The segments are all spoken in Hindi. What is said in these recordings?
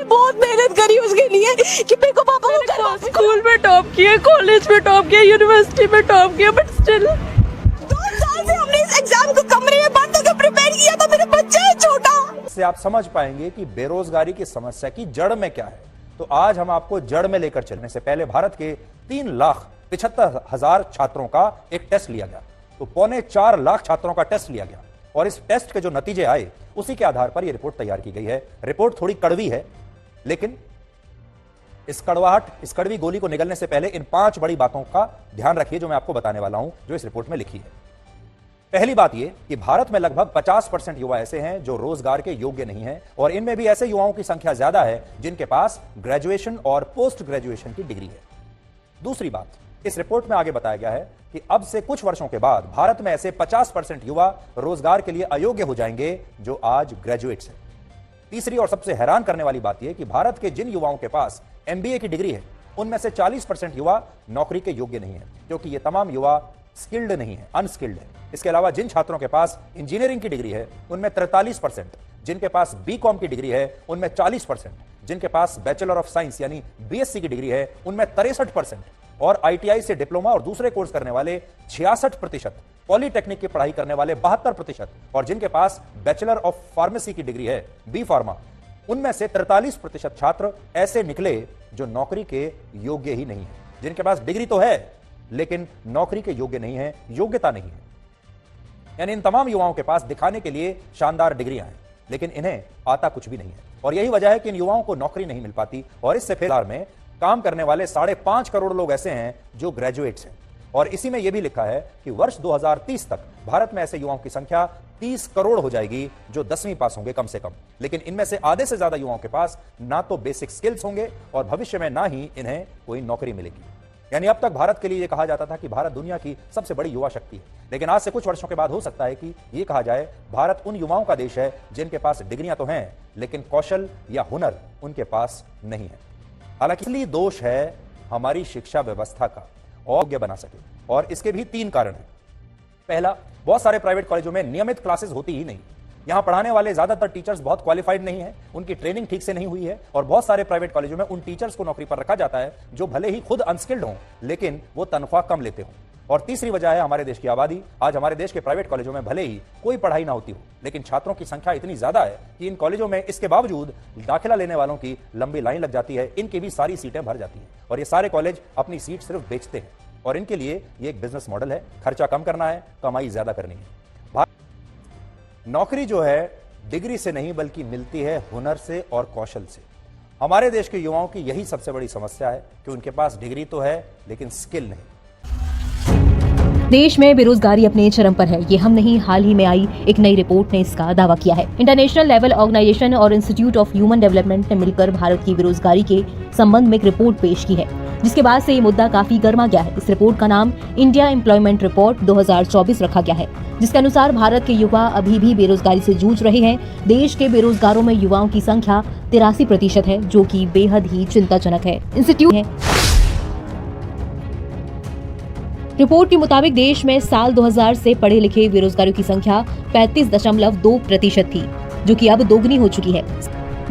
मैंने बहुत मेहनत करी उसके लिए कि मेरे को पापा को करवा। स्कूल में टॉप किया, कॉलेज में टॉप किया, यूनिवर्सिटी में टॉप किया, बट स्टिल 2 साल से हमने इस एग्जाम को कमरे में बंद होकर प्रिपेयर किया था। मेरा बच्चा है छोटा। इससे आप समझ पाएंगे कि बेरोजगारी की समस्या की जड़ में क्या है। तो आज हम आपको जड़ में लेकर चलने से पहले भारत के 3,75,000 छात्रों का एक टेस्ट लिया गया। तो 3.25 लाख छात्रों का टेस्ट लिया गया और इस टेस्ट के जो नतीजे आए उसी के आधार पर यह रिपोर्ट तैयार की गई है। रिपोर्ट थोड़ी कड़वी है, लेकिन इस कड़वी गोली को निगलने से पहले इन 5 बड़ी बातों का ध्यान रखिए जो मैं आपको बताने वाला हूं, जो इस रिपोर्ट में लिखी है। पहली बात यह कि भारत में लगभग 50% युवा ऐसे हैं जो रोजगार के योग्य नहीं हैं और इनमें भी ऐसे युवाओं की संख्या ज्यादा है जिनके पास ग्रेजुएशन और पोस्ट ग्रेजुएशन की डिग्री है। दूसरी बात, इस रिपोर्ट में आगे बताया गया है कि अब से कुछ वर्षों के बाद भारत में ऐसे 50% युवा रोजगार के लिए अयोग्य हो जाएंगे जो आज ग्रेजुएट्स हैं। तीसरी और सबसे हैरान करने वाली बात यह कि भारत के जिन युवाओं के पास एमबीए की डिग्री है उनमें से 40% युवा नौकरी के योग्य नहीं है, क्योंकि ये तमाम युवा स्किल्ड नहीं है, अनस्किल्ड है। इसके अलावा जिन छात्रों के पास इंजीनियरिंग की डिग्री है उनमें 43%, जिनके पास बीकॉम की डिग्री है उनमें 40%, जिनके पास बैचलर ऑफ साइंस यानी बीएससी की डिग्री है उनमें 63% और आईटीआई से डिप्लोमा और दूसरे कोर्स करने वाले 66%, पॉलीटेक्निक की पढ़ाई करने वाले 72% और जिनके पास बैचलर ऑफ फार्मेसी की डिग्री है बी फार्मा, उनमें से 43% छात्र ऐसे निकले जो नौकरी के योग्य ही नहीं है, जिनके पास डिग्री तो है लेकिन नौकरी के योग्य नहीं है, योग्यता नहीं है। यानी इन तमाम युवाओं के पास दिखाने के लिए शानदार डिग्रियां हैं लेकिन इन्हें आता कुछ भी नहीं है और यही वजह है कि इन युवाओं को नौकरी नहीं मिल पाती और इससे फिर में काम करने वाले 5.5 करोड़ लोग ऐसे हैं जो ग्रेजुएट्स हैं और इसी में यह भी लिखा है कि वर्ष 2030 तक भारत में ऐसे युवाओं की संख्या 30 करोड़ हो जाएगी जो 10वीं पास होंगे कम से कम। लेकिन इनमें से आधे से ज्यादा युवाओं के पास ना तो बेसिक स्किल्स होंगे और भविष्य में ना ही इन्हें कोई नौकरी मिलेगी। यानी अब तक भारत के लिए यह कहा जाता था कि भारत दुनिया की सबसे बड़ी युवा शक्ति है, लेकिन आज से कुछ वर्षों के बाद हो सकता है कि यह कहा जाए भारत उन युवाओं का देश है जिनके पास डिग्रियां तो हैं लेकिन कौशल या हुनर उनके पास नहीं है। हालांकि इसलिए दोष है हमारी शिक्षा व्यवस्था का और योग्य बना सके और इसके भी 3 कारण हैं। पहला, बहुत सारे प्राइवेट कॉलेजों में नियमित क्लासेस होती ही नहीं। यहां पढ़ाने वाले ज्यादातर टीचर्स बहुत क्वालिफाइड नहीं है, उनकी ट्रेनिंग ठीक से नहीं हुई है और बहुत सारे प्राइवेट कॉलेजों में उन टीचर्स को नौकरी पर रखा जाता है जो भले ही खुद अनस्किल्ड हों लेकिन वो तनख्वाह कम लेते हों। और तीसरी वजह है हमारे देश की आबादी। आज हमारे देश के प्राइवेट कॉलेजों में भले ही कोई पढ़ाई ना होती हो लेकिन छात्रों की संख्या इतनी ज्यादा है कि इन कॉलेजों में इसके बावजूद दाखिला लेने वालों की लंबी लाइन लग जाती है, इनकी भी सारी सीटें भर जाती हैं और ये सारे कॉलेज अपनी सीट सिर्फ बेचते हैं और इनके लिए ये एक बिजनेस मॉडल है, खर्चा कम करना है, कमाई ज्यादा करनी है। नौकरी जो है डिग्री से नहीं बल्कि मिलती है हुनर से और कौशल से। हमारे देश के युवाओं की यही सबसे बड़ी समस्या है कि उनके पास डिग्री तो है लेकिन स्किल नहीं। देश में बेरोजगारी अपने चरम पर है, ये हम नहीं, हाल ही में आई एक नई रिपोर्ट ने इसका दावा किया है। इंटरनेशनल लेवल ऑर्गेनाइजेशन और इंस्टीट्यूट ऑफ ह्यूमन डेवलपमेंट ने मिलकर भारत की बेरोजगारी के संबंध में एक रिपोर्ट पेश की है, जिसके बाद से ये मुद्दा काफी गर्मा गया है। इस रिपोर्ट का नाम इंडिया एम्प्लॉयमेंट रिपोर्ट 2024 रखा गया है, जिसके अनुसार भारत के युवा अभी भी बेरोजगारी से जूझ रहे हैं। देश के बेरोजगारों में युवाओं की संख्या 83% है, जो कि बेहद ही चिंताजनक है। इंस्टीट्यूट है रिपोर्ट के मुताबिक देश में साल 2000 से पढ़े लिखे बेरोजगारों की संख्या 35.2% थी, जो कि अब दोगुनी हो चुकी है।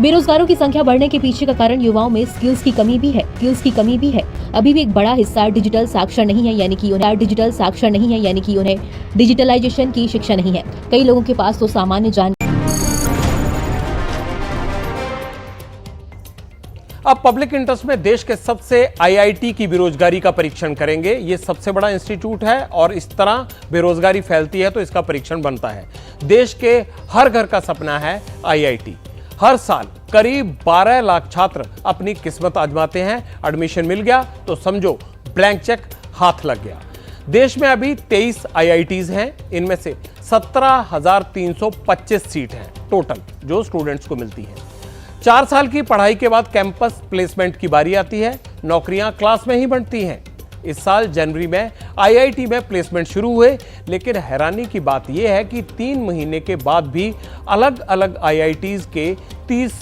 बेरोजगारों की संख्या बढ़ने के पीछे का कारण युवाओं में स्किल्स की कमी भी है। अभी भी एक बड़ा हिस्सा डिजिटल साक्षर नहीं है, यानी कि उन्हें डिजिटलाइजेशन की शिक्षा नहीं है। कई लोगों के पास तो सामान्य ज्ञान। अब पब्लिक इंटरेस्ट में देश के सबसे आईआईटी की बेरोजगारी का परीक्षण करेंगे। ये सबसे बड़ा इंस्टीट्यूट है और इस तरह बेरोजगारी फैलती है तो इसका परीक्षण बनता है। देश के हर घर का सपना है आईआईटी। हर साल करीब 12 लाख छात्र अपनी किस्मत आजमाते हैं। एडमिशन मिल गया तो समझो ब्लैंक चेक हाथ लग गया। देश में अभी 23 आईआईटीज हैं। इनमें से 17,325 सीट हैं टोटल जो स्टूडेंट्स को मिलती हैं। 4 साल की पढ़ाई के बाद कैंपस प्लेसमेंट की बारी आती है। नौकरियां क्लास में ही बनती हैं। इस साल जनवरी में आईआईटी में प्लेसमेंट शुरू हुए, लेकिन हैरानी की बात यह है कि 3 महीने के बाद भी अलग अलग आईआईटीज के 30 से